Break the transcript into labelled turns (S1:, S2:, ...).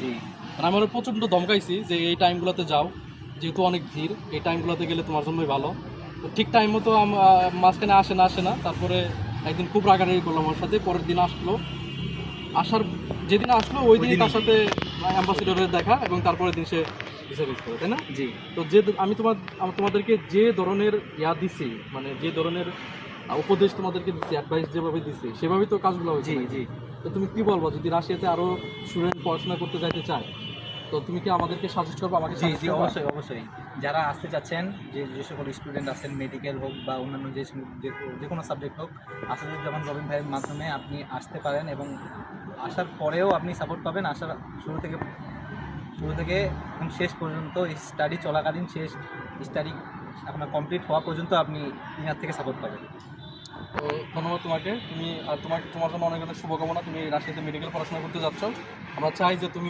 S1: জি। মানে আমি ওরে প্রচণ্ড ধমকাইছি যে এই টাইমগুলোতে যাও, যেহেতু অনেক ভিড়, এই টাইমগুলোতে গেলে তোমার জন্যই ভালো। তো ঠিক টাইম মতো মাঝখানে আসে না। তারপরে একদিন খুব রাগারাগি করলাম ওর সাথে। পরের দিন আসলো, আসার যেদিন আসলো ওই দিনই তার সাথে অ্যাম্বাসিডরের দেখা এবং তারপরের দিন সে ভিসা মিস করে, তাই না?
S2: জি।
S1: তো যে আমি তোমাদেরকে যে ধরনের দিছি, মানে যে ধরনের উপদেশ তোমাদেরকে দিচ্ছি, অ্যাডভাইস যেভাবে দিচ্ছি সেভাবেই তো কাজগুলো হয়েছে
S2: জি,
S1: নাকি?
S2: জি।
S1: তো তুমি কি বলবো, যদি রাশিয়াতে আরো স্টুডেন্ট পড়াশোনা করতে যাইতে চায়, তো তুমি কি আমাদেরকে সাজেস্ট করবে, আমাকে
S2: জি,
S1: সাজেস্ট
S2: জি,
S1: করবে?
S2: অবশ্যই, অবশ্যই। যারা আসতে চাচ্ছেন, যে সকল স্টুডেন্ট আছেন, মেডিকেল হোক বা অন্যান্য যে কোনো সাবজেক্ট হোক, আসাদুজ্জামান রবিন ভাইয়ের মাধ্যমে আপনি আসতে পারেন এবং আসার পরেও আপনি সাপোর্ট পাবেন। আসার শুরু থেকে এবং শেষ পর্যন্ত স্টাডি চলাকালীন স্টাডি আপনার কমপ্লিট হওয়া পর্যন্ত আপনি ইনার থেকে সাপোর্ট পাবেন।
S1: তো ধন্যবাদ তোমাকে। তোমার জন্য অনেক অনেক শুভকামনা। তুমি রাশিয়াতে মেডিকেল পড়াশোনা করতে যাচ্ছ। আমরা চাই যে তুমি